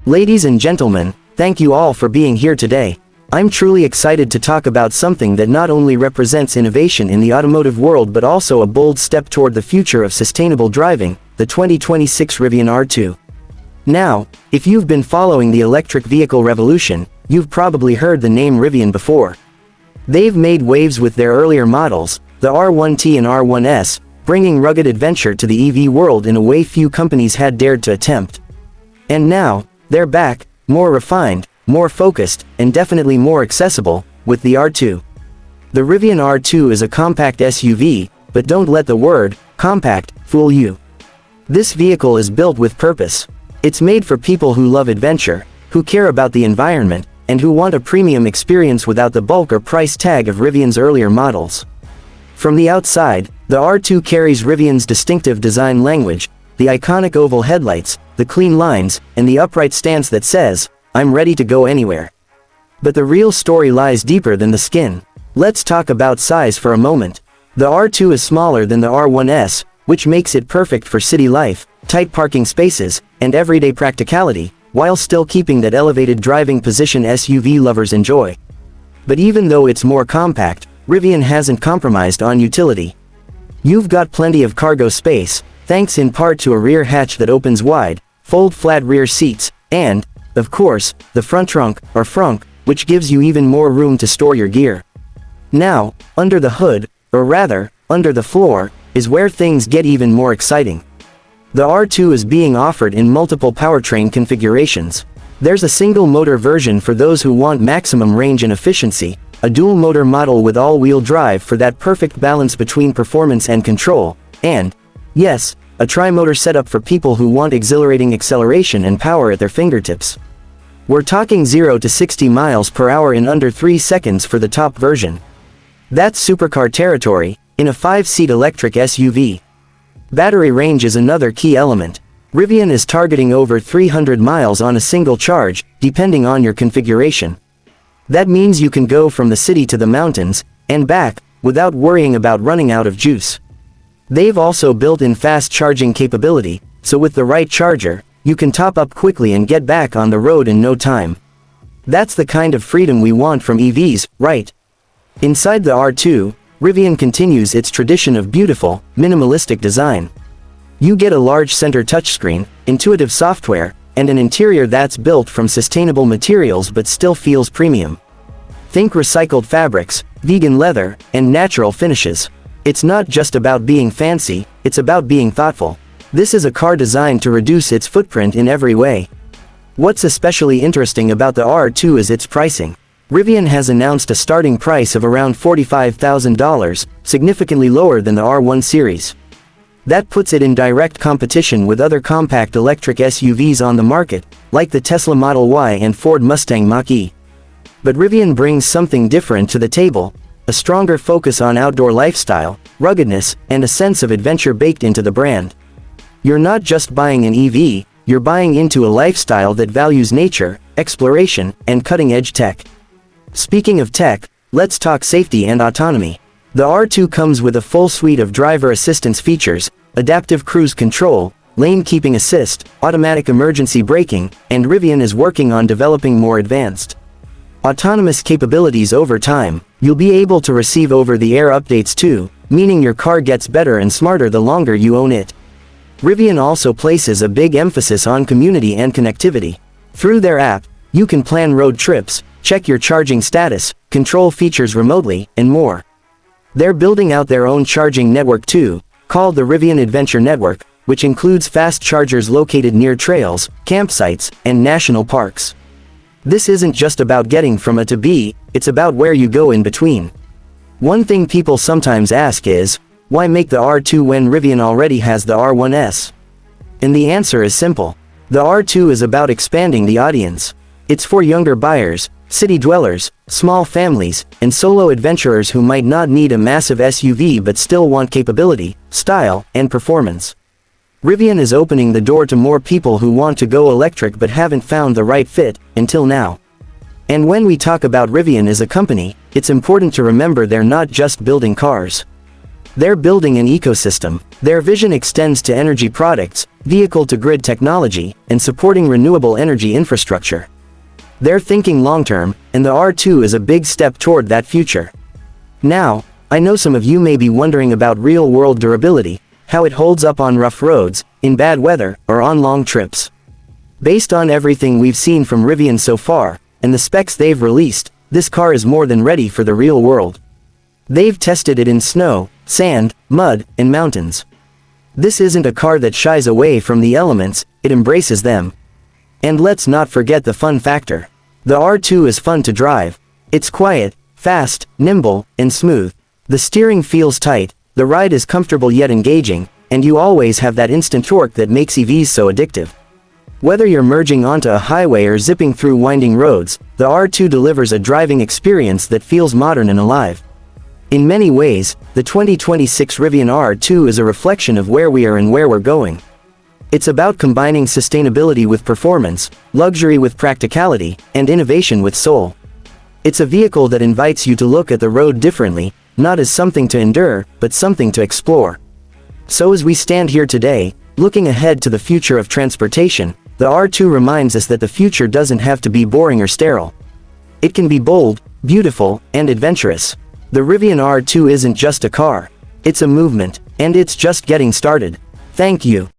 Ladies and gentlemen, thank you all for being here today. I'm truly excited to talk about something that not only represents innovation in the automotive world but also a bold step toward the future of sustainable driving, the 2026 Rivian R2. Now, if you've been following the electric vehicle revolution, you've probably heard the name Rivian before. They've made waves with their earlier models, the R1T and R1S, bringing rugged adventure to the EV world in a way few companies had dared to attempt. And now, they're back, more refined, more focused, and definitely more accessible, with the R2. The Rivian R2 is a compact SUV, but don't let the word compact fool you. This vehicle is built with purpose. It's made for people who love adventure, who care about the environment, and who want a premium experience without the bulk or price tag of Rivian's earlier models. From the outside, the R2 carries Rivian's distinctive design language, the iconic oval headlights, the clean lines, and the upright stance that says, "I'm ready to go anywhere." But the real story lies deeper than the skin. Let's talk about size for a moment. The R2 is smaller than the R1S, which makes it perfect for city life, tight parking spaces, and everyday practicality, while still keeping that elevated driving position SUV lovers enjoy. But even though it's more compact, Rivian hasn't compromised on utility. You've got plenty of cargo space, thanks in part to a rear hatch that opens wide, fold-flat rear seats, and, of course, the front trunk, or frunk, which gives you even more room to store your gear. Now, under the hood, or rather, under the floor, is where things get even more exciting. The R2 is being offered in multiple powertrain configurations. There's a single-motor version for those who want maximum range and efficiency, a dual-motor model with all-wheel drive for that perfect balance between performance and control, and, yes, a tri-motor setup for people who want exhilarating acceleration and power at their fingertips. We're talking 0 to 60 miles per hour in under 3 seconds for the top version. That's supercar territory, in a 5-seat electric SUV. Battery range is another key element. Rivian is targeting over 300 miles on a single charge, depending on your configuration. That means you can go from the city to the mountains, and back, without worrying about running out of juice. They've also built in fast charging capability, so with the right charger, you can top up quickly and get back on the road in no time. That's the kind of freedom we want from EVs, right? Inside the R2, Rivian continues its tradition of beautiful, minimalistic design. You get a large center touchscreen, intuitive software, and an interior that's built from sustainable materials but still feels premium. Think recycled fabrics, vegan leather, and natural finishes. It's not just about being fancy, it's about being thoughtful. This is a car designed to reduce its footprint in every way. What's especially interesting about the R2 is its pricing. Rivian has announced a starting price of around $45,000, significantly lower than the R1 series. That puts it in direct competition with other compact electric SUVs on the market, like the Tesla Model Y and Ford Mustang Mach-E. But Rivian brings something different to the table, a stronger focus on outdoor lifestyle, ruggedness, and a sense of adventure baked into the brand. You're not just buying an EV, you're buying into a lifestyle that values nature, exploration, and cutting-edge tech. Speaking of tech, let's talk safety and autonomy. The R2 comes with a full suite of driver assistance features, adaptive cruise control, lane keeping assist, automatic emergency braking, and Rivian is working on developing more advanced autonomous capabilities over time. You'll be able to receive over-the-air updates too, meaning your car gets better and smarter the longer you own it. Rivian also places a big emphasis on community and connectivity. Through their app, you can plan road trips, check your charging status, control features remotely, and more. They're building out their own charging network too, called the Rivian Adventure Network, which includes fast chargers located near trails, campsites, and national parks. This isn't just about getting from A to B, it's about where you go in between. One thing people sometimes ask is, why make the R2 when Rivian already has the R1S? And the answer is simple. The R2 is about expanding the audience. It's for younger buyers, city dwellers, small families, and solo adventurers who might not need a massive SUV but still want capability, style, and performance. Rivian is opening the door to more people who want to go electric but haven't found the right fit, until now. And when we talk about Rivian as a company, it's important to remember they're not just building cars. They're building an ecosystem. Their vision extends to energy products, vehicle-to-grid technology, and supporting renewable energy infrastructure. They're thinking long-term, and the R2 is a big step toward that future. Now, I know some of you may be wondering about real-world durability, how it holds up on rough roads, in bad weather, or on long trips. Based on everything we've seen from Rivian so far, and the specs they've released, this car is more than ready for the real world. They've tested it in snow, sand, mud, and mountains. This isn't a car that shies away from the elements, it embraces them. And let's not forget the fun factor. The R2 is fun to drive. It's quiet, fast, nimble, and smooth. The steering feels tight, the ride is comfortable yet engaging, and you always have that instant torque that makes EVs so addictive. Whether you're merging onto a highway or zipping through winding roads, the R2 delivers a driving experience that feels modern and alive. In many ways, the 2026 Rivian R2 is a reflection of where we are and where we're going. It's about combining sustainability with performance, luxury with practicality, and innovation with soul. It's a vehicle that invites you to look at the road differently, not as something to endure, but something to explore. So as we stand here today, looking ahead to the future of transportation, the R2 reminds us that the future doesn't have to be boring or sterile. It can be bold, beautiful, and adventurous. The Rivian R2 isn't just a car. It's a movement, and it's just getting started. Thank you.